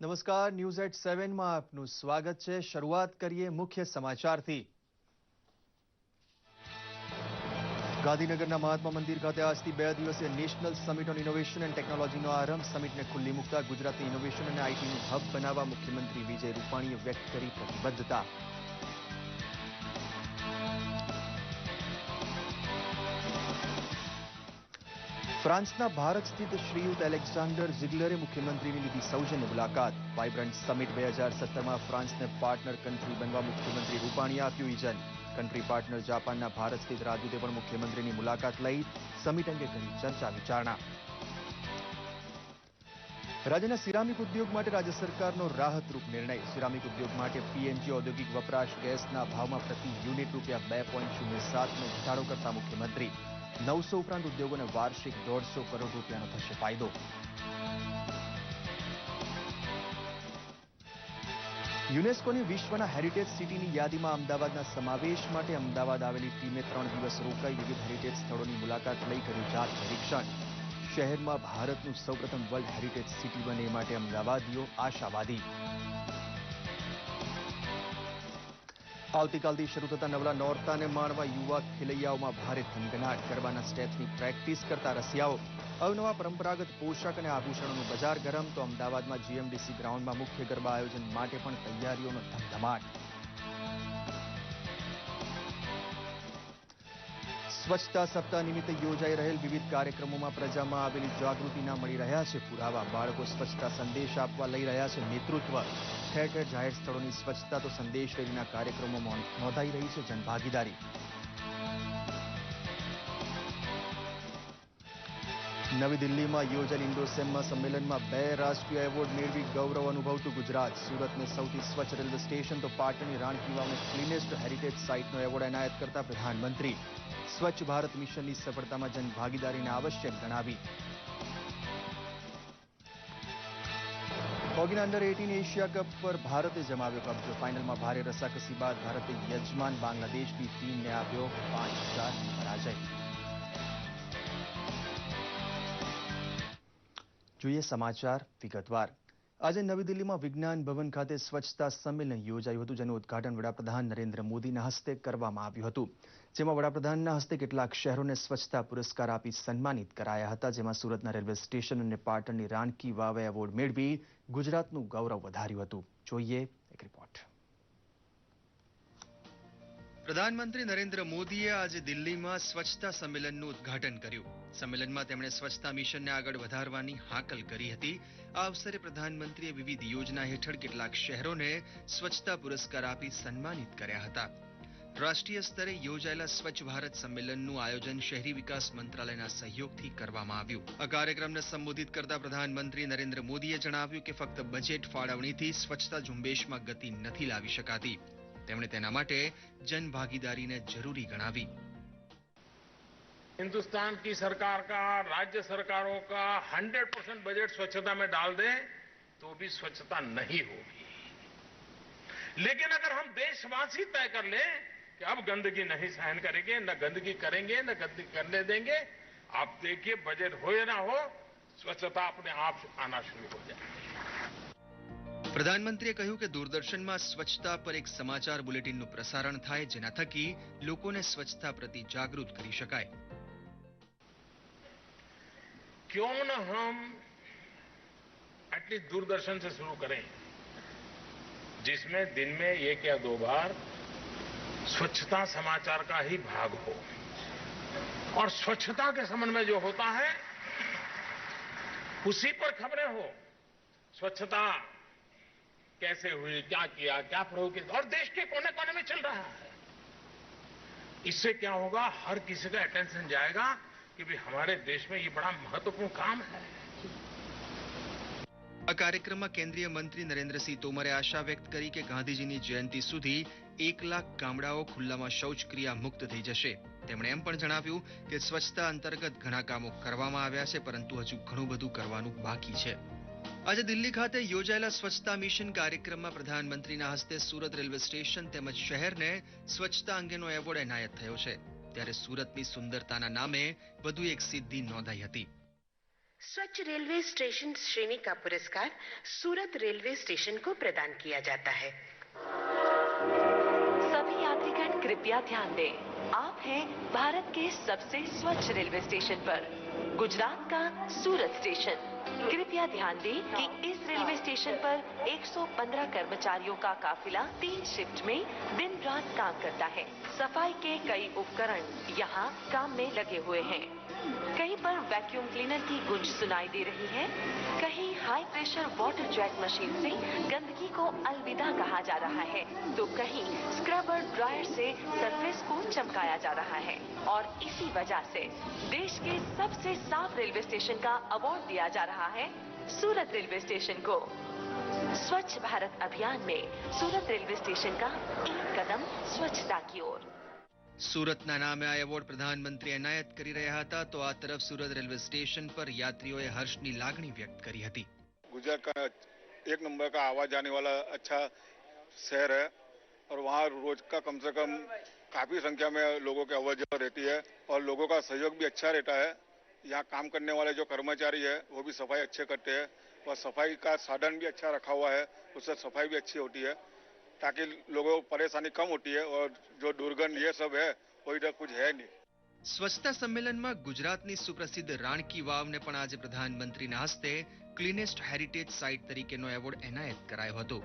નમસ્કાર, news at 7 માં આપનું સ્વાગત છે। શરૂઆત કરીએ મુખ્ય સમાચારથી। ગાંધીનગરના મહાત્મા મંદિર ખાતે આજથી 2 દિવસીય national summit on innovation and ટેકનોલોજીનો આરંભ। સમિટને ખુલ્લી મૂકતા ગુજરાતને ઇનોવેશન અને આઈટીનું હબ બનાવવા મુખ્યમંત્રી વિજય રૂપાણીએ વ્યક્ત કરી પ્રતિબદ્ધતા। ફ્રાન્સના ભારત સ્થિત શ્રીયુત એલેક્ઝાન્ડર ઝિગલરે મુખ્યમંત્રીની લીધી સૌજન્ય મુલાકાત। વાઇબ્રન્ટ સમિટ 2017માં ફ્રાન્સને પાર્ટનર કન્ટ્રી બનવા મુખ્યમંત્રી રૂપાણીએ આપ્યું ઇજન। કન્ટ્રી પાર્ટનર જાપાનના ભારત સ્થિત રાજદૂતે પણ મુખ્યમંત્રીની મુલાકાત લઈ સમિટ અંગે કરી ચર્ચા વિચારણા। રાજ્યના સિરામિક ઉદ્યોગ માટે રાજ્ય સરકારનો રાહતરૂપ નિર્ણય। સિરામિક ઉદ્યોગ માટે પીએનજી ઔદ્યોગિક વપરાશ ગેસના ભાવમાં પ્રતિ યુનિટ ₹2.07નો ઘટાડો કરતા મુખ્યમંત્રી। 900 ઉપરાંત ઉદ્યોગોને વાર્ષિક ₹150 કરોડ થશે ફાયદો। યુનેસ્કોની વિશ્વના હેરિટેજ સિટીની યાદીમાં અમદાવાદના સમાવેશ માટે અમદાવાદ આવેલી ટીમે 3 દિવસ રોકાઈ વિવિધ હેરિટેજ સ્થળોની મુલાકાત લઈ કર્યું જાત નિરીક્ષણ। શહેરમાં ભારતનું સૌપ્રથમ વર્લ્ડ હેરિટેજ સિટી બને એ માટે અમદાવાદીઓ આશાવાદી। આવતીકાલથી શરૂ થતા નવલા નોરતાને માણવા યુવા ખેલૈયાઓમાં ભારે થનગનાટ। ગરબાના સ્ટેપ્સની પ્રેક્ટિસ કરતા રસિયાઓ। અવનવા પરંપરાગત પોશાક અને આભૂષણોનું બજાર ગરમ તો અમદાવાદમાં જીએમડીસી ગ્રાઉન્ડમાં મુખ્ય ગરબા આયોજન માટે પણ તૈયારીઓનો ધમધમાટ। સ્વચ્છતા સપ્તાહ નિમિત્તે યોજાઈ રહેલ વિવિધ કાર્યક્રમોમાં પ્રજામાં આવેલી જાગૃતિના મળી રહ્યા છે પુરાવા। બાળકો સ્વચ્છતા સંદેશ આપવા લઈ રહ્યા છે નેતૃત્વ। ઠેર ઠેર જાહેર સ્થળોની સ્વચ્છતા તો સંદેશ રેલીના કાર્યક્રમોમાં નોંધાઈ રહી છે જનભાગીદારી। નવી દિલ્હીમાં યોજાયેલ ઇન્ડોસેમમાં સંમેલનમાં 2 રાષ્ટ્રીય એવોર્ડ મેળવી ગૌરવ અનુભવતું ગુજરાત। સુરતને સૌથી સ્વચ્છ રેલવે સ્ટેશન તો પાટણની રાણકી વાવને ક્લીનેસ્ટ હેરિટેજ સાઇટનો એવોર્ડ એનાયત કરતા પ્રધાનમંત્રી। સ્વચ્છ ભારત મિશનની સફળતામાં જનભાગીદારીને આવશ્યક ગણાવી। હોકીના અંડર-18 એશિયા કપ પર ભારતે જમાવ્યો કબજો। ફાઇનલમાં ભારે રસાકસી બાદ ભારતે યજમાન બાંગ્લાદેશની ટીમને આપ્યો 5-4 પરાજય। જોઈએ સમાચાર વિગતવાર। આજે નવી દિલ્હીમાં વિજ્ઞાન ભવન ખાતે સ્વચ્છતા સંમેલન યોજાયું હતું જેનું ઉદ્ઘાટન વડાપ્રધાન નરેન્દ્ર મોદીના હસ્તે કરવામાં આવ્યું હતું। જેમાં વડાપ્રધાનના હસ્તે કેટલાક શહેરોને સ્વચ્છતા પુરસ્કાર આપી સન્માનિત કરાયા હતા। જેમાં સુરતના રેલવે સ્ટેશન અને પાટણની રાણકી વાવે એવોર્ડ મેળવી ગુજરાતનું ગૌરવ વધાર્યું હતું। જોઈએ એક રિપોર્ટ। પ્રધાનમંત્રી નરેન્દ્ર મોદીએ આજે દિલ્હીમાં સ્વચ્છતા સંમેલનનું ઉદ્ઘાટન કર્યું। સંમેલનમાં તેમણે સ્વચ્છતા મિશનને આગળ વધારવાની હાકલ કરી હતી। આ અવસરે પ્રધાનમંત્રીએ વિવિધ યોજના હેઠળ કેટલાક શહેરોને સ્વચ્છતા પુરસ્કાર આપી સન્માનિત કર્યા હતા। રાષ્ટ્રીય સ્તરે યોજાયેલા સ્વચ્છ ભારત સંમેલનનું આયોજન શહેરી વિકાસ મંત્રાલયના સહયોગથી કરવામાં આવ્યું। આ કાર્યક્રમને સંબોધિત કરતા પ્રધાનમંત્રી નરેન્દ્ર મોદીએ જણાવ્યું કે ફક્ત બજેટ ફાળવણીથી સ્વચ્છતા ઝુંબેશમાં ગતિ નથી લાવી શકાતી। તેમણે તેના માટે જનભાગીદારીને જરૂરી ગણાવી। हिंदुस्तान की सरकार का, राज्य सरकारों का 100% बजट स्वच्छता में डाल दें तो भी स्वच्छता नहीं होगी। लेकिन अगर हम देशवासी तय कर लें कि अब गंदगी नहीं सहन करेंगे, न गंदगी करेंगे, न गंदगी करने देंगे, आप देखिए बजट हो या ना हो, स्वच्छता अपने आप आना शुरू हो जाएगी। પ્રધાનમંત્રીએ કહ્યું કે દૂરદર્શનમાં સ્વચ્છતા પર એક સમાચાર બુલેટિનનું પ્રસારણ થાય જેના થકી લોકોને સ્વચ્છતા પ્રતિ જાગૃત કરી શકાય। क्यों न हम एटलीस्ट दूरदर्शन से शुरू करें जिसमें दिन में 1 या 2 बार स्वच्छता समाचार का ही भाग हो और स्वच्छता के संबंध में जो होता है उसी पर खबरें हो। स्वच्छता कैसे हुई, क्या किया, क्या प्रयोग किया और देश के कोने कोने में चल रहा है। इससे क्या होगा, हर किसी का अटेंशन जाएगा कि भाई हमारे देश में ये बड़ा महत्वपूर्ण काम है। આ કાર્યક્રમમાં કેન્દ્રીય મંત્રી નરેન્દ્રસિંહ તોમરે આશા વ્યક્ત કરી કે ગાંધીજીની જયંતિ સુધી 1 લાખ ગામડાઓ ખુલ્લામાં શૌચક્રિયા મુક્ત થઈ જશે। તેમણે એમ પણ જણાવ્યું કે સ્વચ્છતા અંતર્ગત ઘણા કામો કરવામાં આવ્યા છે પરંતુ હજુ ઘણું બધું કરવાનું બાકી છે। આજે દિલ્હી ખાતે યોજાયેલા સ્વચ્છતા મિશન કાર્યક્રમમાં પ્રધાનમંત્રીના હસ્તે સુરત રેલવે સ્ટેશન તેમજ શહેરને સ્વચ્છતા અંગેનો એવોર્ડ એનાયત થયો છે। ત્યારે સુરતની સુંદરતાના નામે વધુ એક સિદ્ધિ નોંધાઈ હતી। स्वच्छ रेलवे स्टेशन श्रेणी का पुरस्कार सूरत रेलवे स्टेशन को प्रदान किया जाता है। सभी यात्रीगण कृपया ध्यान दें, आप हैं भारत के सबसे स्वच्छ रेलवे स्टेशन पर, गुजरात का सूरत स्टेशन। कृपया ध्यान दें कि इस रेलवे स्टेशन पर 115 कर्मचारियों का काफिला 3 शिफ्ट में दिन रात काम करता है। सफाई के कई उपकरण यहाँ काम में लगे हुए हैं। कहीं पर वैक्यूम क्लीनर की गूंज सुनाई दे रही है, कहीं high pressure water jet machine से गंदगी को अलविदा कहा जा रहा है, तो कहीं स्क्रबर ड्रायर से सरफेस को चमकाया जा रहा है। और इसी वजह से देश के सबसे साफ रेलवे स्टेशन का अवार्ड दिया जा रहा है सूरत रेलवे स्टेशन को। स्वच्छ भारत अभियान में सूरत रेलवे स्टेशन का एक कदम स्वच्छता की ओर। સુરતના નામે આ એવોર્ડ પ્રધાનમંત્રી એનાયત કરી રહ્યા હતા તો આ તરફ સુરત રેલવે સ્ટેશન પર યાત્રીઓએ હર્ષની લાગણી વ્યક્ત કરી હતી। गुजरात का एक नंबर का आवाज जाने वाला अच्छा शहर है और वहाँ रोज का कम से कम काफी संख्या में लोगों की आवाज रहती है और लोगों का सहयोग भी अच्छा रहता है। यहाँ काम करने वाले जो कर्मचारी है वो भी सफाई अच्छे करते हैं और सफाई का साधन भी अच्छा रखा हुआ है, उससे सफाई भी अच्छी होती है ताकि लोगों को परेशानी कम होती है और जो दुर्गंध ये सब है वो इधर कुछ है नहीं। સ્વચ્છતા સંમેલનમાં ગુજરાતની સુપ્રસિદ્ધ રાણકી વાવને પણ આજે પ્રધાનમંત્રીના હસ્તે ક્લીનેસ્ટ હેરિટેજ સાઇટ તરીકેનો એવોર્ડ એનાયત કરાયો હતો।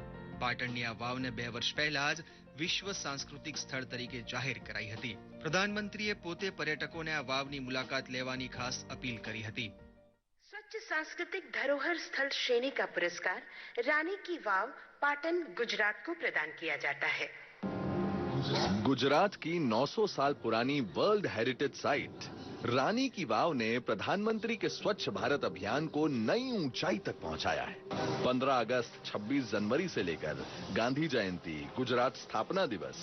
પાટણની આ વાવને 2 વર્ષ પહેલા જ વિશ્વ સાંસ્કૃતિક સ્થળ તરીકે જાહેર કરાઈ હતી। પ્રધાનમંત્રીએ પોતે પર્યટકોને આ વાવની મુલાકાત લેવાની ખાસ અપીલ કરી હતી। स्वच्छ सांस्कृतिक धरोहर स्थल श्रेणी का पुरस्कार रानी की वाव पाटन गुजरात को प्रदान किया जाता है। गुजरात की 900 साल पुरानी वर्ल्ड हेरिटेज साइट रानी की वाव ने प्रधानमंत्री के स्वच्छ भारत अभियान को नई ऊंचाई तक पहुंचाया है। 15 अगस्त, 26 जनवरी से लेकर गांधी जयंती, गुजरात स्थापना दिवस,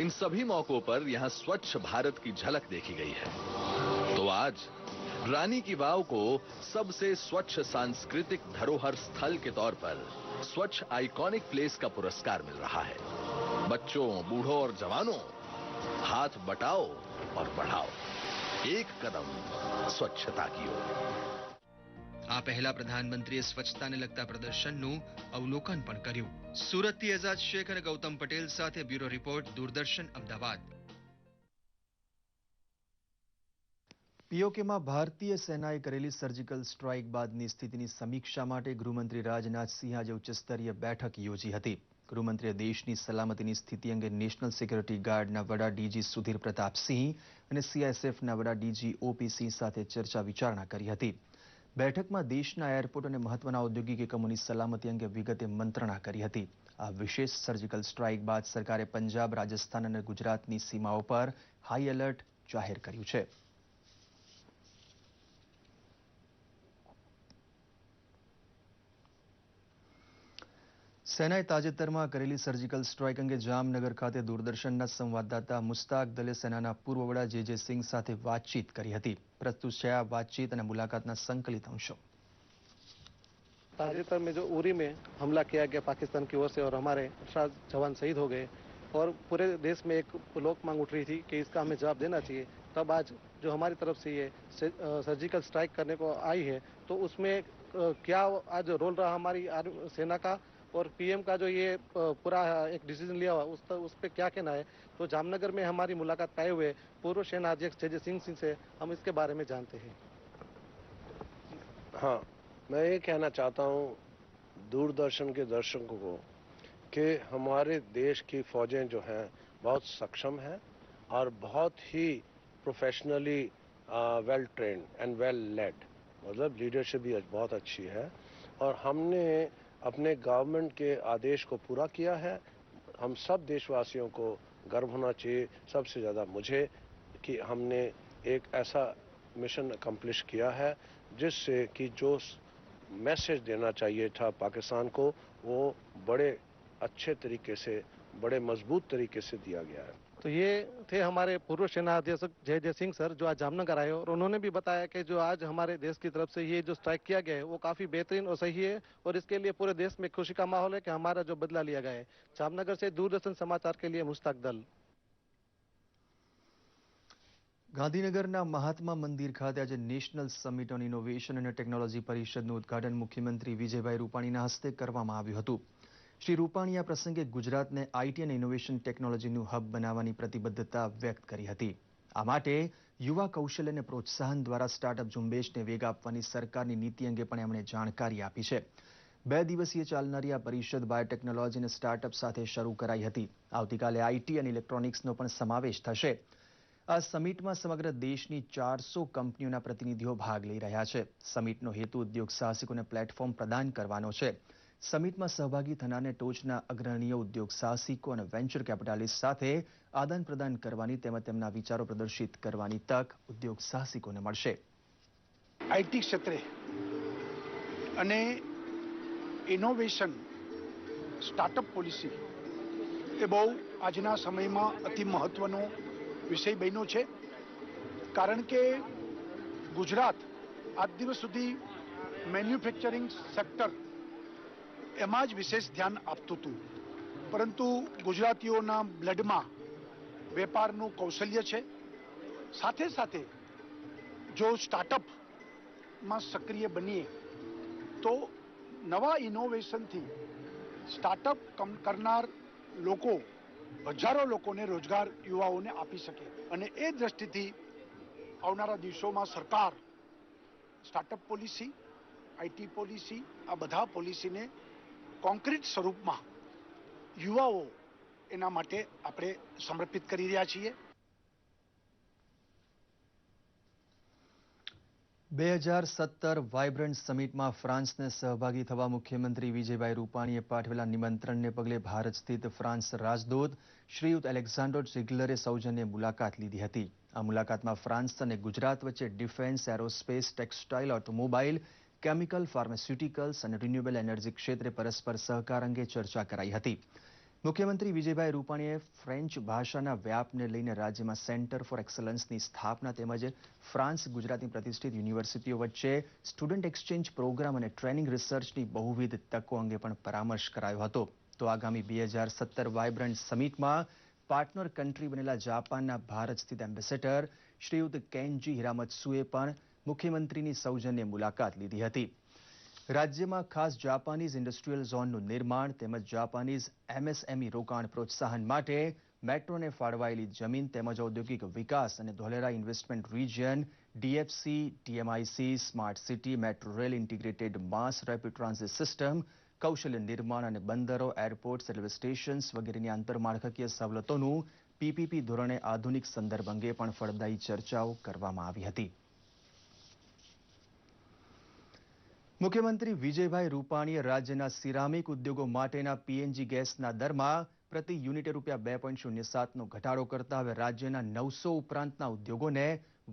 इन सभी मौकों पर यहां स्वच्छ भारत की झलक देखी गई है। तो आज रानी की वाव को सबसे स्वच्छ सांस्कृतिक धरोहर स्थल के तौर पर स्वच्छ आइकॉनिक प्लेस का पुरस्कार मिल रहा है। बच्चों, बूढ़ों और जवानों, हाथ बटाओ और बढ़ाओ एक कदम स्वच्छता की ओर। આ પહેલા પ્રધાનમંત્રીએ સ્વચ્છતાને લગતા પ્રદર્શનનું અવલોકન પણ કર્યું। સુરતથી આઝાદ શેખ અને ગૌતમ પટેલ સાથે બ્યુરો રિપોર્ટ, દૂરદર્શન અમદાવાદ। પીઓકેમાં ભારતીય સેનાએ કરેલી સર્જિકલ સ્ટ્રાઇક બાદની સ્થિતિની સમીક્ષા માટે ગૃહમંત્રી રાજનાથસિંહ આજે ઉચ્ચસ્તરીય બેઠક યોજી હતી। ગૃહમંત્રીએ દેશની સલામતીની સ્થિતિ અંગે નેશનલ સિક્યુરિટી ગાર્ડના વડા ડીજી સુધીર પ્રતાપસિંહ અને સીઆઈએસએફના વડા ડીજી ઓપી સિંહ સાથે ચર્ચા વિચારણા કરી હતી। બેઠકમાં દેશના એરપોર્ટ અને મહત્વના ઔદ્યોગિક એકમોની સલામતી અંગે વિગતે મંત્રણા કરી હતી। આ વિશેષ સર્જિકલ સ્ટ્રાઇક બાદ સરકારે પંજાબ, રાજસ્થાન અને ગુજરાતની સીમાઓ પર હાઈ એલર્ટ જાહેર કર્યું છે। સેનાએ તાજેતરમાં કરેલી સર્જિકલ સ્ટ્રાઇક અંગે જામનગર ખાતે દૂરદર્શનના સંવાદદાતા મુસ્તાક દલે સેનાના પૂર્વ વડા જે સિંહ સાથે વાતચીત કરી હતી। પ્રસ્તુત છે આ વાતચીત અને મુલાકાતના સંકલિત અંશો। ताजेतर में जो उरी में हमला किया गया पाकिस्तान की ओर से और हमारे 18 जवान शहीद हो गए और पूरे देश में एक लोक मांग उठ रही थी कि इसका हमें जवाब देना चाहिए। तब आज जो हमारी तरफ से ये सर्जिकल स्ट्राइक करने को आई है तो उसमें क्या आज रोल रहा हमारी सेना का और पीएम का जो ये पूरा एक डिसीजन लिया हुआ उस पर क्या कहना है। तो जामनगर में हमारी मुलाकात पाए हुए पूर्व सेना अध्यक्ष जे सिंह से हम इसके बारे में जानते हैं। हाँ, मैं ये कहना चाहता हूँ दूरदर्शन के दर्शकों को कि हमारे देश की फौजें जो हैं बहुत सक्षम हैं और बहुत ही professionally well trained and well led, मतलब लीडरशिप भी बहुत अच्छी है और हमने अपने गवर्नमेंट के आदेश को पूरा किया है। हम सब देशवासियों को गर्व होना चाहिए, सबसे ज़्यादा मुझे, कि हमने एक ऐसा मिशन अकम्प्लिश किया है जिससे कि जो मैसेज देना चाहिए था पाकिस्तान को वो बड़े अच्छे तरीके से, बड़े मजबूत तरीके से दिया गया है। तो ये थे हमारे पूर्व सेना अध्यक्ष जय सिंह सर जो आज जामनगर आए और उन्होंने भी बताया कि जो आज हमारे देश की तरफ से ये जो स्ट्राइक किया गया है वो काफी बेहतरीन और सही है और इसके लिए पूरे देश में खुशी का माहौल है कि हमारा जो बदला लिया गया है। जामनगर से दूरदर्शन समाचार के लिए मुश्ताक दल। ગાંધીનગરના મહાત્મા મંદિર ખાતે આજે નેશનલ સમિટ ઓન ઇનોવેશન અને ટેકનોલોજી પરિષદનું ઉદ્ઘાટન મુખ્યમંત્રી વિજયભાઈ રૂપાણીના હસ્તે કરવામાં આવ્યું હતું. શ્રી રૂપાણીએ આ પ્રસંગે ગુજરાતને આઈટી અને ઇનોવેશન ટેકનોલોજીનું હબ બનાવવાની પ્રતિબદ્ધતા વ્યક્ત કરી હતી. આ માટે યુવા કૌશલ્યને પ્રોત્સાહન દ્વારા સ્ટાર્ટઅપ ઝુંબેશને વેગ આપવાની સરકારની નીતિ અંગે પણ એમણે જાણકારી આપી છે. 2 દિવસીય ચાલનારી આ પરિષદ બાયોટેકનોલોજી અને સ્ટાર્ટઅપ સાથે શરૂ કરાઈ હતી. આવતીકાલે આઈટી અને ઇલેક્ટ્રોનિક્સનો પણ સમાવેશ થશે. આ સમિટમાં સમગ્ર દેશની 400 કંપનીઓના પ્રતિનિધિઓ ભાગ લઈ રહ્યા છે. સમિટનો હેતુ ઉદ્યોગ સાહસિકોને પ્લેટફોર્મ પ્રદાન કરવાનો છે. સમિટમાં સહભાગી થનારને ટોચના અગ્રણીઓ ઉદ્યોગ સાહસિકો અને વેન્ચર કેપિટાલિસ્ટ સાથે આદાન પ્રદાન કરવાની તેમજ તેમના વિચારો પ્રદર્શિત કરવાની તક ઉદ્યોગ સાહસિકોને મળશે. આઈટી ક્ષેત્રે અને ઇનોવેશન સ્ટાર્ટઅપ પોલિસી એ બહુ આજના સમયમાં અતિ મહત્વનો વિષય બન્યો છે. કારણ કે ગુજરાત આજ દિવસ સુધી મેન્યુફેક્ચરિંગ સેક્ટર એમાં જ વિશેષ ધ્યાન આપતું હતું, પરંતુ ગુજરાતીઓના બ્લડમાં વેપારનું કૌશલ્ય છે. સાથે સાથે જો સ્ટાર્ટઅપમાં સક્રિય બનીએ તો નવા ઇનોવેશનથી સ્ટાર્ટઅપ કરનાર લોકો હજારો લોકોને રોજગાર યુવાઓને આપી શકે. અને એ દ્રષ્ટિથી આવનારા દિવસોમાં સરકાર સ્ટાર્ટઅપ પોલિસી, આઈટી પોલિસી, આ બધા પોલિસીને કોન્ક્રીટ સ્વરૂપમાં યુવાઓ એના માટે આપણે સમર્પિત કરી રહ્યા છીએ. 2017 વાઇબ્રન્ટ સમિટમાં ફ્રાન્સને સહભાગી થવા મુખ્યમંત્રી વિજયભાઈ રૂપાણીએ પાઠવેલા નિમંત્રણને પગલે ભારત સ્થિત ફ્રાન્સ રાજદૂત શ્રીયુત એલેક્ઝાન્ડર ઝિગલરે સૌજન્ય મુલાકાત લીધી હતી. આ મુલાકાતમાં ફ્રાન્સ અને ગુજરાત વચ્ચે defence, aerospace, textile, automobile, chemical, pharmaceuticals અને રિન્યુએબલ એનર્જી ક્ષેત્રે પરસ્પર સહકાર અંગે ચર્ચા કરાઈ હતી. મુખ્યમંત્રી વિજયભાઈ રૂપાણીએ ફ્રેન્ચ ભાષાના વ્યાપને લઈને રાજ્યમાં સેન્ટર ફોર એક્સલન્સની સ્થાપના તેમજ ફ્રાન્સ ગુજરાતની પ્રતિષ્ઠિત યુનિવર્સિટીઓ વચ્ચે સ્ટુડન્ટ એક્સચેન્જ પ્રોગ્રામ અને ટ્રેનિંગ રિસર્ચની બહુવિધ તકો અંગે પણ પરામર્શ કરાયો હતો. તો આગામી 2017 વાઇબ્રન્ટ સમિટમાં પાર્ટનર કન્ટ્રી બનેલા જાપાનના ભારત સ્થિત એમ્બેસેડર શ્રીયુત કેન્જી હિરામત્સુએ પણ મુખ્યમંત્રીની સૌજન્ય મુલાકાત લીધી હતી. રાજ્યમાં ખાસ જાપાનીઝ ઇન્ડસ્ટ્રીયલ ઝોનનું નિર્માણ તેમજ જાપાનીઝ એમએસએમઈ રોકાણ પ્રોત્સાહન માટે મેટ્રોને ફાળવાયેલી જમીન તેમજ ઔદ્યોગિક વિકાસ અને Dholera investment region, DFC, TMIC, smart city, metro rail, integrated mass rapid transit system, કૌશલ્ય નિર્માણ અને બંદરો, એરપોર્ટ્સ, રેલવે સ્ટેશન્સ વગેરેની આંતરમાળખાકીય સવલતોનું પીપીપી ધોરણે આધુનિક સંદર્ભ અંગે પણ ફળદાયી ચર્ચાઓ કરવામાં આવી હતી. મુખ્યમંત્રી વિજયભાઈ રૂપાણીએ રાજ્યના સિરામિક ઉદ્યોગો માટેના પીએનજી ગેસના દરમાં પ્રતિ યુનિટે ₹2.07નો ઘટાડો કરતા હવે રાજ્યના 900 ઉપરાંતના ઉદ્યોગોને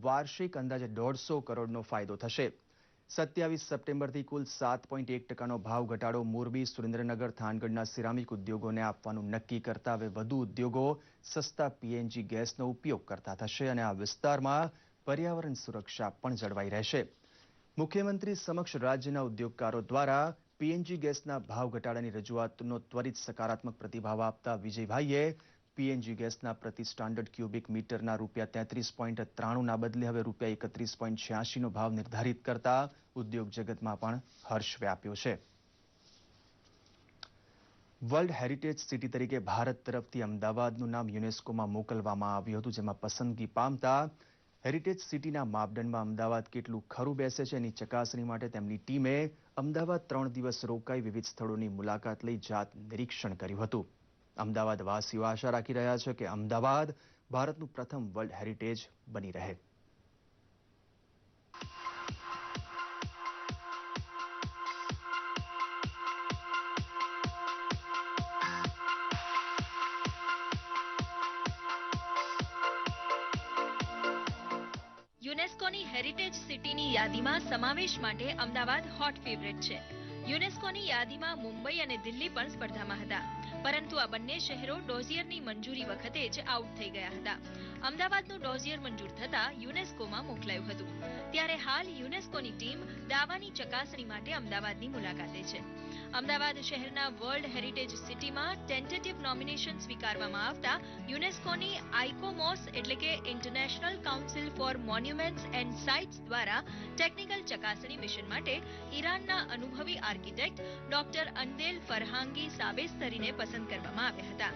વાર્ષિક અંદાજે 150 કરોડનો ફાયદો થશે. 27 સપ્ટેમ્બરથી કુલ 7.1%નો ભાવ ઘટાડો મોરબી, સુરેન્દ્રનગર, થાનગઢના સિરામિક ઉદ્યોગોને આપવાનું નક્કી કરતા હવે વધુ ઉદ્યોગો સસ્તા પીએનજી ગેસનો ઉપયોગ કરતા થશે અને આ વિસ્તારમાં પર્યાવરણ સુરક્ષા પણ જળવાઈ રહેશે. મુખ્યમંત્રી સમક્ષ રાજ્યના ઉદ્યોગકારો દ્વારા પીએનજી ગેસના ભાવ ઘટાડાની રજૂઆતનો ત્વરિત સકારાત્મક પ્રતિભાવ આપતા વિજયભાઈએ પીએનજી ગેસના પ્રતિ સ્ટાન્ડર્ડ ક્યુબિક મીટરના ₹33.93ના બદલે હવે ₹31.86નો ભાવ નિર્ધારિત કરતા ઉદ્યોગ જગતમાં પણ હર્ષ વ્યાપ્યો છે. વર્લ્ડ હેરિટેજ સિટી તરીકે ભારત તરફથી અમદાવાદનું નામ યુનેસ્કોમાં મોકલવામાં આવ્યું હતું, જેમાં પસંદગી પામતા હેરિટેજ સિટીના માપદંડમાં અમદાવાદ કેટલું ખરું બેસે છે એની ચકાસણી માટે તેમની ટીમે અમદાવાદ 3 દિવસ રોકાઈ વિવિધ સ્થળોની મુલાકાત લઈ જાત નિરીક્ષણ કર્યું હતું. અમદાવાદ વાસીઓ આશા રાખી રહ્યા છે કે અમદાવાદ ભારતનું પ્રથમ વર્લ્ડ હેરિટેજ બની રહે. યુનેસ્કોની હેરિટેજ સિટીની યાદીમાં સમાવેશ માટે અમદાવાદ હોટ ફેવરેટ છે. યુનેસ્કોની યાદીમાં મુંબઈ અને દિલ્હી પણ સ્પર્ધામાં હતા, પરંતુ આ બંને શહેરો ડોઝિયરની મંજૂરી વખતે જ આઉટ થઈ ગયા હતા. અમદાવાદનું ડોઝિયર મંજૂર થતા યુનેસ્કોમાં મોકલાયું હતું. ત્યારે હાલ યુનેસ્કોની ટીમ દાવાની ચકાસણી માટે અમદાવાદની મુલાકાતે છે. અમદાવાદ શહેરના વર્લ્ડ હેરિટેજ સિટીમાં ટેન્ટેટિવ નોમિનેશન સ્વીકારવામાં આવતા યુનેસ્કોની આઇકોમોસ એટલે કે international council four monuments and sites દ્વારા ટેકનિકલ ચકાસણી મિશન માટે ઈરાનના અનુભવી આર્કિટેક્ટ ડોક્ટર અંદેલ ફરહાંગી સાબેસ્તરીને પસંદ કરવામાં આવ્યા હતા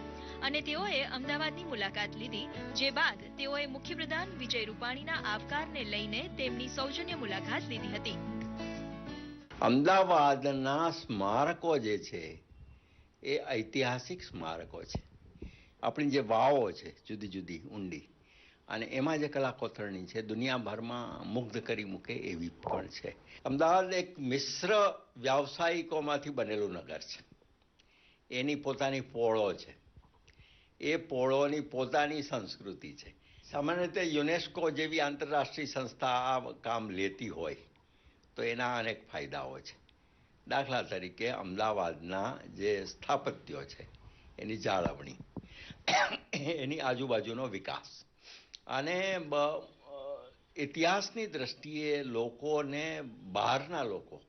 અને તેઓએ અમદાવાદની મુલાકાત લીધી, જે બાદ તેઓએ મુખ્યપ્રધાન વિજય રૂપાણીના આવકારને લઈને તેમની સૌજન્ય મુલાકાત લીધી હતી. અમદાવાદના સ્મારકો જે છે એ ઐતિહાસિક સ્મારકો છે. આપણી જે વાવો છે જુદી જુદી ઊંડી, અને એમાં જે કલાકોતરણી છે દુનિયાભરમાં મુગ્ધ કરી મૂકે એવી પણ છે. અમદાવાદ એક મિશ્ર વ્યાવસાયિકોમાંથી બનેલું નગર છે. એની પોતાની પોળો છે, એ પોળોની પોતાની સંસ્કૃતિ છે. સામાન્ય રીતે યુનેસ્કો જેવી આંતરરાષ્ટ્રીય સંસ્થા આ કામ લેતી હોય તો એના અનેક ફાયદાઓ છે. દાખલા તરીકે અમદાવાદના જે સ્થાપત્યો છે એની જાળવણી, એની આજુબાજુનો વિકાસ, અને ઇતિહાસની દ્રષ્ટિએ લોકોને, બહારના લોકો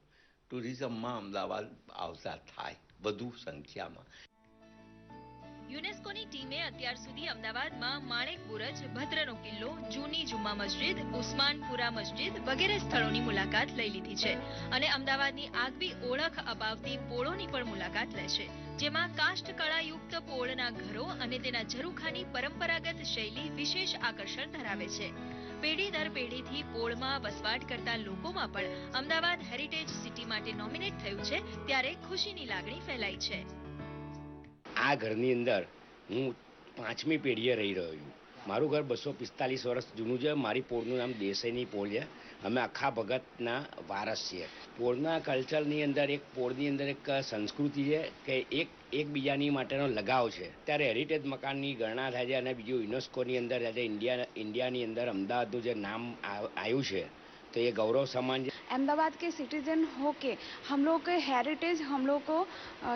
ટુરિઝમમાં અમદાવાદ આવતા થાય વધુ સંખ્યામાં. યુનેસ્કોની ટીમે અત્યાર સુધી અમદાવાદમાં માણેક બુરજ, ભદ્રનો કિલ્લો, જૂની જુમ્મા મસ્જિદ, ઉસ્માનપુરા મસ્જિદ વગેરે સ્થળોની મુલાકાત લઈ લીધી છે અને અમદાવાદની આગવી ઓળખ અપાવતી પોળોની પણ મુલાકાત લેશે, જેમાં કાષ્ઠકળાયુક્ત પોળના ઘરો અને તેના ઝરૂખાની પરંપરાગત શૈલી વિશેષ આકર્ષણ ધરાવે છે. પેઢી દર પેઢીથી પોળમાં વસવાટ કરતા લોકોમાં પણ અમદાવાદ હેરિટેજ સિટી માટે નોમિનેટ થયું છે, ત્યારે ખુશીની લાગણી ફેલાઈ છે. આ ઘરની અંદર હું 5મી પેઢીએ રહી રહ્યો છું. મારું ઘર 245 વર્ષ જૂનું છે. મારી પોળનું નામ દેસાઈની પોળ છે. અમે આખા ભગતના વારસ છીએ. પોળના કલ્ચરની અંદર પોળની અંદર એક સંસ્કૃતિ છે કે એકબીજાની માટેનો લગાવ છે. ત્યારે હેરિટેજ મકાનની ગણના થાય છે અને બીજું યુનેસ્કોની અંદર આજે ઇન્ડિયાની અંદર અમદાવાદનું જે નામ આવ્યું છે तो ये गौरव समान है. अहमदाबाद के सिटीजन होके हम लोग के हेरिटेज हम लोग को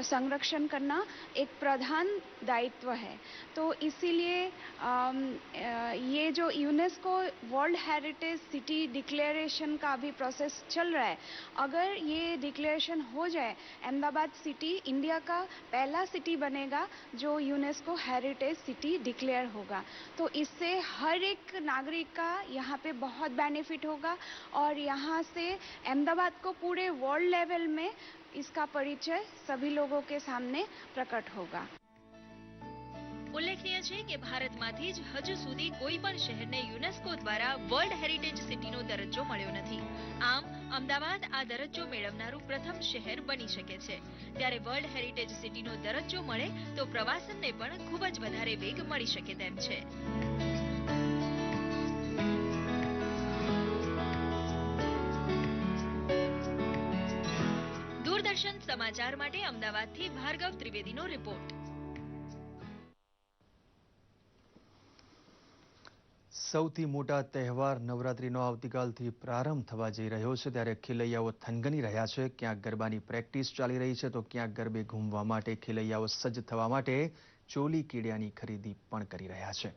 संरक्षण करना एक प्रधान दायित्व है. तो इसीलिए ये जो UNESCO world heritage city declaration का अभी प्रोसेस चल रहा है, अगर ये डिक्लेरेशन हो जाए अहमदाबाद सिटी इंडिया का पहला सिटी बनेगा जो यूनेस्को हेरिटेज सिटी डिक्लेयर होगा. तो इससे हर एक नागरिक का यहाँ पे बहुत बेनिफिट होगा और यहाँ से अहमदाबाद को पूरे वर्ल्ड लेवल में इसका परिचय सभी लोगों के सामने प्रकट होगा. ઉલ્લેખનીય છે કે ભારતમાંથી જ હજુ સુધી કોઈ પણ શહેરને યુનેસ્કો દ્વારા વર્લ્ડ હેરિટેજ સિટીનો દરજ્જો મળ્યો નથી. આમ અમદાવાદ આ દરજ્જો મેળવનારું પ્રથમ શહેર બની શકે છે. ત્યારે વર્લ્ડ હેરિટેજ સિટીનો દરજ્જો મળે તો પ્રવાસનને પણ ખૂબ જ વધારે વેગ મળી શકે તેમ છે. દૂરદર્શન સમાચાર માટે અમદાવાદથી ભાર્ગવ ત્રિવેદીનો રિપોર્ટ. સૌથી મોટા તહેવાર નવરાત્રીનો આવતીકાલથી પ્રારંભ થવા જઈ રહ્યો છે, ત્યારે ખેલૈયાઓ થનગની રહ્યા છે. ક્યાંક ગરબાની પ્રેક્ટિસ ચાલી રહી છે તો ક્યાંક ગરબે ઘૂમવા માટે ખેલૈયાઓ સજ્જ થવા માટે ચોલી કીડિયાની ખરીદી પણ કરી રહ્યા છે.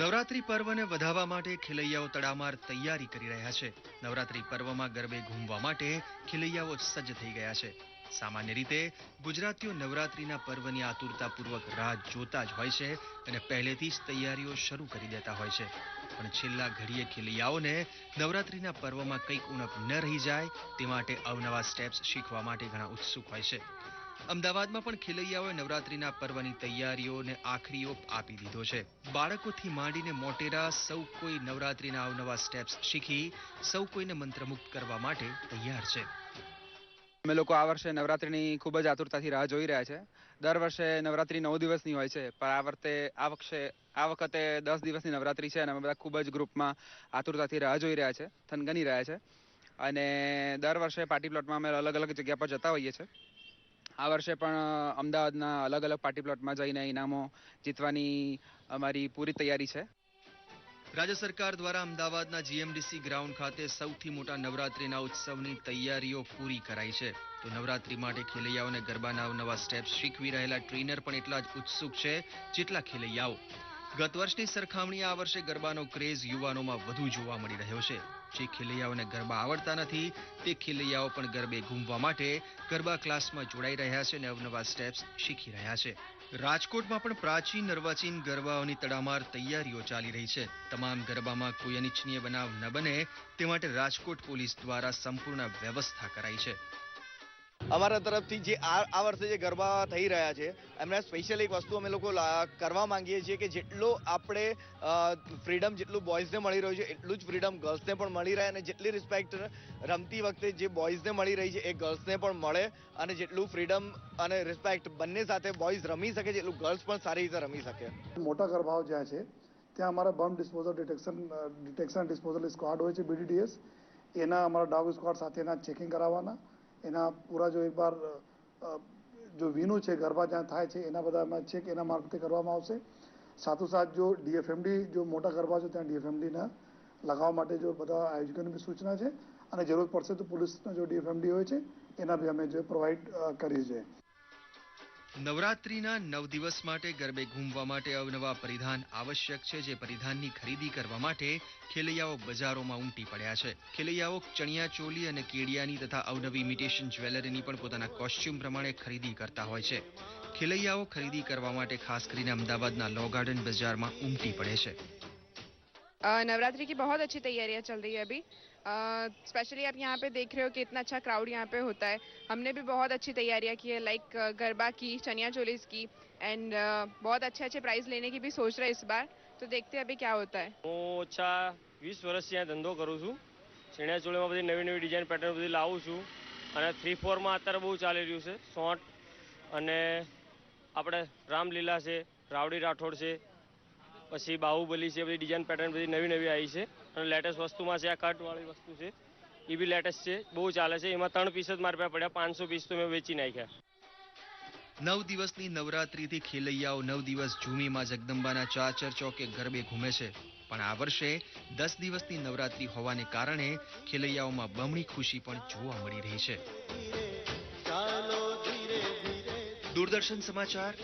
નવરાત્રી પર્વને વધાવવા માટે ખેલૈયાઓ તડામાર તૈયારી કરી રહ્યા છે. નવરાત્રી પર્વમાં ગરબે ઘૂમવા માટે ખેલૈયાઓ સજ્જ થઈ ગયા છે. સામાન્ય રીતે ગુજરાતીઓ નવરાત્રીના પર્વની આતુરતાપૂર્વક રાહ જોતા જ હોય છે અને પહેલેથી જ તૈયારીઓ શરૂ કરી દેતા હોય છે. પણ છેલ્લા ઘડીએ ખેલૈયાઓને નવરાત્રીના પર્વમાં કંઈક ઉણપ ન રહી જાય તે માટે અવનવા સ્ટેપ્સ શીખવા માટે ઘણા ઉત્સુક હોય છે. અમદાવાદમાં પણ ખેલૈયાઓએ નવરાત્રીના પર્વની તૈયારીઓને આખરી ઓપ આપી દીધો છે. બાળકોથી માંડીને મોટેરા સૌ કોઈ નવરાત્રીના અવનવા સ્ટેપ્સ શીખી સૌ કોઈને મંત્રમુગ્ધ કરવા માટે તૈયાર છે. અમે લોકો આ વર્ષે નવરાત્રીની ખૂબ જ આતુરતાથી રાહ જોઈ રહ્યા છે. દર વર્ષે નવરાત્રી 9 દિવસની હોય છે, પણ આ વખતે 10 દિવસની નવરાત્રી છે અને અમે બધા ખૂબ જ ગ્રુપમાં આતુરતાથી રાહ જોઈ રહ્યા છે, થનગની રહ્યા છે. અને દર વર્ષે પાર્ટી પ્લોટમાં અમે અલગ અલગ જગ્યા પર જતા હોઈએ છીએ. આ વર્ષે પણ અમદાવાદના અલગ અલગ પાર્ટી પ્લોટમાં જઈને ઇનામો જીતવાની અમારી પૂરી તૈયારી છે. રાજ્ય સરકાર દ્વારા અમદાવાદના જીએમડીસી ગ્રાઉન્ડ ખાતે સૌથી મોટા નવરાત્રિના ઉત્સવની તૈયારીઓ પૂરી કરાઈ છે. તો નવરાત્રી માટે ખેલૈયાઓને ગરબાના નવા સ્ટેપ્સ શીખવી રહેલા ટ્રેનર પણ એટલા જ ઉત્સુક છે જેટલા ખેલૈયાઓ. ગત વર્ષની સરખામણીએ આ વર્ષે ગરબાનો ક્રેઝ યુવાનોમાં વધુ જોવા મળી રહ્યો છે. જે ખેલૈયાઓને ગરબા આવડતા નથી તે ખેલૈયાઓ પણ ગરબે ઘૂમવા માટે ગરબા ક્લાસમાં જોડાઈ રહ્યા છે અને અવનવા સ્ટેપ્સ શીખી રહ્યા છે. રાજકોટમાં પણ પ્રાચીન અર્વાચીન ગરબાઓની તડામાર તૈયારીઓ ચાલી રહી છે. તમામ ગરબામાં કોઈ અનિચ્છનીય બનાવ ન બને તે માટે રાજકોટ પોલીસ દ્વારા સંપૂર્ણ વ્યવસ્થા કરાઈ છે. અમારા તરફથી જે આ વર્ષે જે ગરબા થઈ રહ્યા છે એમને સ્પેશિયલ એક વસ્તુ અમે લોકો કરવા માંગીએ છીએ કે જેટલો આપણે ફ્રીડમ જેટલું બોયઝને મળી રહ્યું છે એટલું જ ફ્રીડમ ગર્લ્સને પણ મળી રહે અને જેટલી રિસ્પેક્ટ રમતી વખતે જે બોયઝને મળી રહી છે એ ગર્લ્સને પણ મળે અને જેટલું ફ્રીડમ અને રિસ્પેક્ટ બંને સાથે બોયઝ રમી શકે જેટલું ગર્લ્સ પણ સારી રીતે રમી શકે. મોટા ગરબાઓ જ્યાં છે ત્યાં અમારા બમ ડિસ્પોઝલ ડિટેક્શન ડિસ્પોઝલ સ્ક્વોડ હોય છે BDDS, એના અમારા ડોગ સ્ક્વોડ સાથે એના ચેકિંગ કરાવવાના, એના પૂરા જો એક બાર જો વીનું છે ગરબા જ્યાં થાય છે એના બધા ચેક એના મારફતે કરવામાં આવશે. સાથોસાથ જો DFMD જો મોટા ગરબા છે ત્યાં DFMDના લગાવવા માટે જો બધા આયોજકોની બી સૂચના છે અને જરૂર પડશે તો પોલીસના જો DFMD હોય છે એના બી અમે જો પ્રોવાઈડ કરીએ છીએ. નવરાત્રીના 9 દિવસ માટે ગરબે ઘૂમવા માટે અવનવા પરિધાન આવશ્યક છે. જે પરિધાનની ખરીદી કરવા માટે ખેલૈયાઓ બજારોમાં ઉમટી પડ્યા છે. ખેલૈયાઓ ચણિયા ચોલી અને કેડિયાની તથા અવનવી ઇમિટેશન જ્વેલરીની પણ પોતાના કોસ્ચ્યુમ પ્રમાણે ખરીદી કરતા હોય છે. ખેલૈયાઓ ખરીદી કરવા માટે ખાસ કરીને અમદાવાદના લો ગાર્ડન બજારમાં ઉમટી પડે છે. नवरात्रि की बहुत अच्छी तैयारियां चल रही है अभी. स्पेशली आप यहाँ पे देख रहे हो कि इतना अच्छा क्राउड यहाँ पे होता है. हमने भी बहुत अच्छी तैयारियां की है, लाइक गरबा की, चनिया चोलीस की, एंड बहुत अच्छे प्राइज लेने की भी सोच रहे हैं इस बार. तो देखते हैं अभी क्या होता है. હું ઓછા 20 વર્ષથી यहाँ ધંધો કરું છું. ચણિયા ચોળીમાં બધી નવી નવી ડિઝાઇન પેટર્ન બધી લાવું છું અને 3/4માં અત્યારે બહુ ચાલી રહ્યું છે. શોર્ટ અને આપણે રામલીલા છે, રાવડી રાઠોડ છે, પછી બાહુબલી છે, બધી ડિઝાઇન પેટર્ન બધી નવી નવી આવી છે અને લેટેસ્ટ વસ્તુમાં છે આ કટવાળી વસ્તુ છે એ બી લેટેસ્ટ છે, બહુ ચાલે છે. એમાં 3 પીસ જ મારા પાસે પડ્યા, 500 પીસ તો મેં વેચી નાખ્યા. 9 દિવસની નવરાત્રીથી ખેલૈયાઓ 9 દિવસ ઝૂમીમાં જગદંબાના ચાચર ચોકે ગરબે ઘૂમે છે. પણ આ વર્ષે 10 દિવસની નવરાત્રી હોવાને કારણે ખેલૈયાઓમાં બમણી ખુશી પણ જોવા મળી રહી છે. દૂરદર્શન સમાચાર,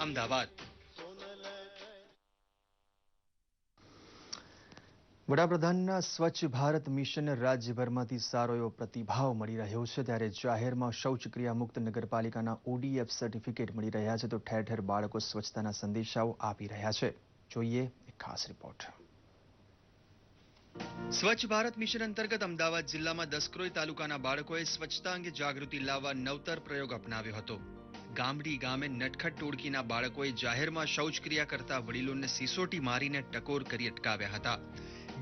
અમદાવાદ. વડાપ્રધાનના સ્વચ્છ ભારત મિશન રાજ્યભરમાંથી સારો એવો પ્રતિભાવ મળી રહ્યો છે. ત્યારે જાહેરમાં શૌચક્રિયા મુક્ત નગરપાલિકાના ODF સર્ટિફિકેટ મળી રહ્યા છે તો ઠેર ઠેર બાળકો સ્વચ્છતાના સંદેશાઓ આપી રહ્યા છે. જોઈએ એક ખાસ રિપોર્ટ. સ્વચ્છ ભારત મિશન અંતર્ગત અમદાવાદ જિલ્લામાં દસક્રોઈ તાલુકાના બાળકોએ સ્વચ્છતા અંગે જાગૃતિ લાવવા નવતર પ્રયોગ અપનાવ્યો હતો. ગામડી ગામે નટખટ ટોળકીના બાળકોએ જાહેરમાં શૌચક્રિયા કરતા વડીલોને સિસોટી મારીને ટકોર કરી અટકાવ્યા હતા.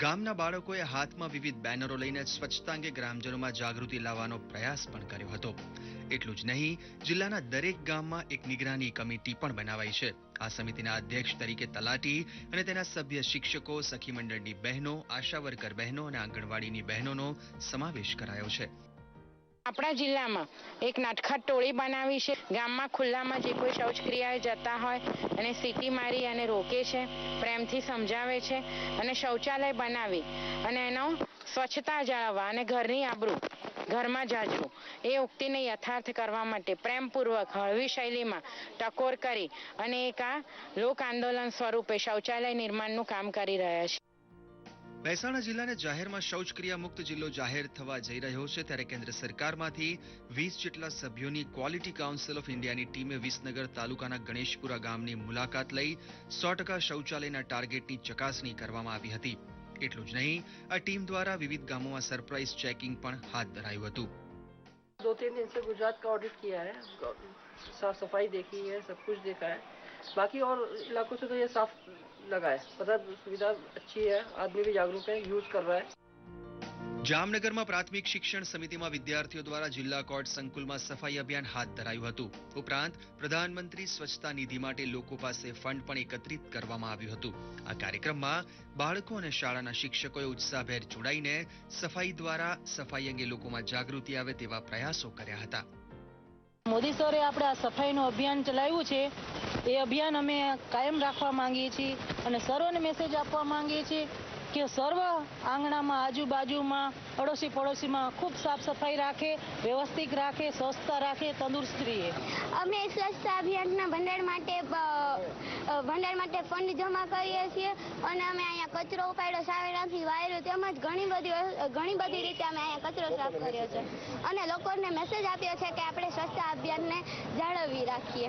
ગામના બાળકોએ હાથમાં વિવિધ બેનરો લઈને સ્વચ્છતા અંગે ગ્રામજનોમાં જાગૃતિ લાવવાનો પ્રયાસ પણ કર્યો હતો. એટલું જ નહીં, જિલ્લાના દરેક ગામમાં એક નિગરાની કમિટી પણ બનાવાઈ છે. આ સમિતિના અધ્યક્ષ તરીકે તલાટી અને તેના સભ્ય શિક્ષકો, સખી મંડળની બહેનો, આશા વર્કર બહેનો અને આંગણવાડીની બહેનોનો સમાવેશ કરાયો છે. આપણા જિલ્લામાં એક નટખટ ટોળી બનાવી છે. ગામમાં ખુલ્લામાં જે કોઈ શૌચક્રિયાએ જતા હોય અને સીટી મારી અને રોકે છે, પ્રેમથી સમજાવે છે અને શૌચાલય બનાવી અને એનો સ્વચ્છતા જાળવવા અને ઘરની આબરૂ ઘરમાં જાજવું એ ઉક્તિને યથાર્થ કરવા માટે પ્રેમપૂર્વક હળવી શૈલીમાં ટકોર કરી અને એક આ લોક આંદોલન સ્વરૂપે શૌચાલય નિર્માણનું કામ કરી રહ્યા છે. મહેસાણા જિલ્લાને જાહેરમાં શૌચક્રિયા મુક્ત જિલ્લો જાહેર થવા જઈ રહ્યો છે. ત્યારે કેન્દ્ર સરકારમાંથી 20 જેટલા સભ્યોની ક્વોલિટી કાઉન્સિલ ઓફ ઇન્ડિયાની ટીમે વિસનગર તાલુકાના ગણેશપુરા ગામની મુલાકાત લઈ 100% શૌચાલયના ટાર્ગેટની ચકાસણી કરવામાં આવી હતી. એટલું જ નહીં, આ ટીમ દ્વારા વિવિધ ગામોમાં સરપ્રાઇઝ ચેકિંગ પણ હાથ ધરાયું હતું. 2-3 दिन से गुजरात का ऑडिट किया है, साफ सफाई देखी है, सब कुछ देखा है. बाकी और इलाकों से तो ये साफ लगा है. पता सुविधा अच्छी है, आदमी भी जागरूक है, यूज कर रहा है. જામનગરમાં પ્રાથમિક શિક્ષણ સમિતિમાં વિદ્યાર્થીઓ દ્વારા જિલ્લા કોર્ટ સંકુલમાં સફાઈ અભિયાન હાથ ધરાયું હતું. ઉપરાંત પ્રધાનમંત્રી સ્વચ્છતા નિધિ માટે લોકો પાસે ફંડ પણ એકત્રિત કરવામાં આવ્યું હતું. આ કાર્યક્રમમાં બાળકો અને શાળાના શિક્ષકોએ ઉત્સાહભેર જોડાઈને સફાઈ દ્વારા સફાઈ અંગે લોકોમાં જાગૃતિ આવે તેવા પ્રયાસો કર્યા હતા. મોદી સરે આપણે આ સફાઈનું અભિયાન ચલાવ્યું છે. એ અભિયાન અમે કાયમ રાખવા માંગીએ છીએ અને સર્વને મેસેજ આપવા માંગીએ છીએ કે સર્વ આંગણામાં આજુબાજુમાં અડોશી પડોશીમાં ખૂબ સાફ સફાઈ રાખે, વ્યવસ્થિત રાખે, સ્વચ્છતા રાખે, તંદુરસ્ત રહે. અમે સ્વચ્છતા અભિયાનના ભંડાર માટે ફંડ જમા કરીએ છીએ અને અમે અહીંયા કચરો ઉપાડ્યો, સાવે નાખી, વાયરો તેમજ ઘણી બધી રીતે અમે અહીંયા કચરો સાફ કર્યો છે અને લોકોને મેસેજ આપ્યો છે કે આપણે સ્વચ્છતા અભિયાનને જાળવી રાખીએ.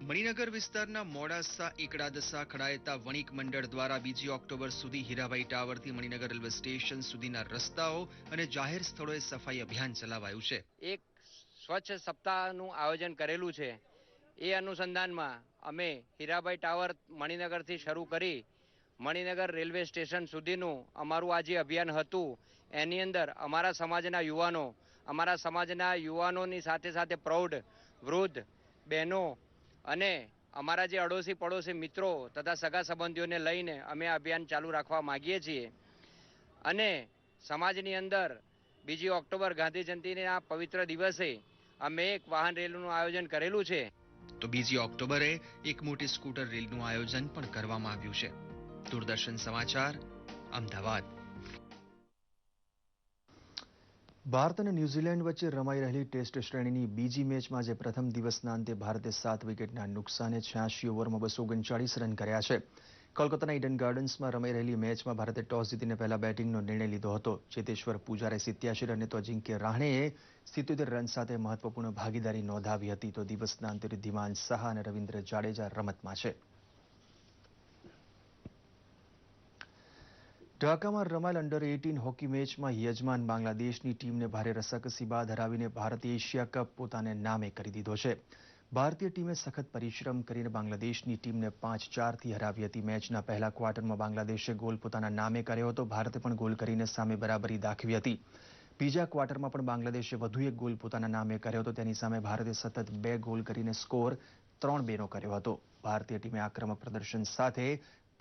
મણિનગર વિસ્તારના મોડાસા એકડાદસા ખડાયતા વણિક મંડળ દ્વારા 2 ઓક્ટોબર સુધી હીરાભાઈ ટાવરથી મણિનગર રેલવે સ્ટેશન સુધીના રસ્તાઓ અને જાહેર સ્થળોએ સફાઈ અભિયાન ચલાવાયું છે. એક સ્વચ્છ સપ્તાહનું આયોજન કરેલું છે. એ અનુસંધાનમાં અમે હીરાભાઈ ટાવર મણિનગરથી શરૂ કરી મણિનગર રેલવે સ્ટેશન સુધીનું અમારું આ જે અભિયાન હતું એની અંદર અમારા સમાજના યુવાનોની સાથે સાથે પ્રૌઢ, વૃદ્ધ, બહેનો અને અમારા જે અડોશી પડોશી મિત્રો તથા સગા સંબંધીઓને લઈને અમે આ અભિયાન ચાલુ રાખવા માંગીએ છીએ અને સમાજની અંદર 2 ઓક્ટોબર ગાંધી જયંતિના પવિત્ર દિવસે અમે એક વાહન રેલીનું આયોજન કરેલું છે. તો 2 ઓક્ટોબરે એક મોટી સ્કૂટર રેલીનું આયોજન પણ કરવામાં આવ્યું છે. દૂરદર્શન સમાચાર, અમદાવાદ. ભારત અને ન્યૂઝીલેન્ડ વચ્ચે રમાઈ રહેલી ટેસ્ટ શ્રેણીની બીજી મેચમાં આજે પ્રથમ દિવસના અંતે ભારતે 7 વિકેટના નુકસાને 86 ઓવરમાં 239 રન કર્યા છે. કોલકાતાના ઈડન ગાર્ડન્સમાં રમાઈ રહેલી મેચમાં ભારતે ટોસ જીતીને પહેલા બેટિંગનો નિર્ણય લીધો હતો. ચેતેશ્વર પૂજારે 87 રને તો અજિંક્ય રાહણેએ 77 રન સાથે મહત્વપૂર્ણ ભાગીદારી નોંધાવી હતી. તો દિવસના અંતે રિદ્ધિમાન સાહા અને રવિન્દ્ર જાડેજા રમતમાં છે. ઢાકામાં રમાયેલ અંડર 18 હોકી મેચમાં યજમાન બાંગ્લાદેશની ટીમને ભારે રસાકસી બાદ હરાવીને ભારતે એશિયા કપ પોતાને નામે કરી દીધો છે. ભારતીય ટીમે સખત પરિશ્રમ કરીને બાંગ્લાદેશની ટીમને 5-4થી હરાવી હતી. મેચના પહેલા ક્વાર્ટરમાં બાંગ્લાદેશે ગોલ પોતાના નામે કર્યો હતો. ભારતે પણ ગોલ કરીને સામે બરાબરી દાખવી હતી. બીજા ક્વાર્ટરમાં પણ બાંગ્લાદેશે વધુ એક ગોલ પોતાના નામે કર્યો હતો. તેની સામે ભારતે સતત 2 ગોલ કરીને સ્કોર 3-2નો કર્યો હતો. ભારતીય ટીમે આક્રમક પ્રદર્શન સાથે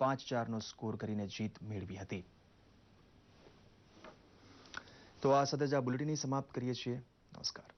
5-4નો સ્કોર કરીને જીત મેળવી હતી. તો આ સાથે જ આ બુલેટિન સમાપ્ત કરીએ છીએ. નમસ્કાર.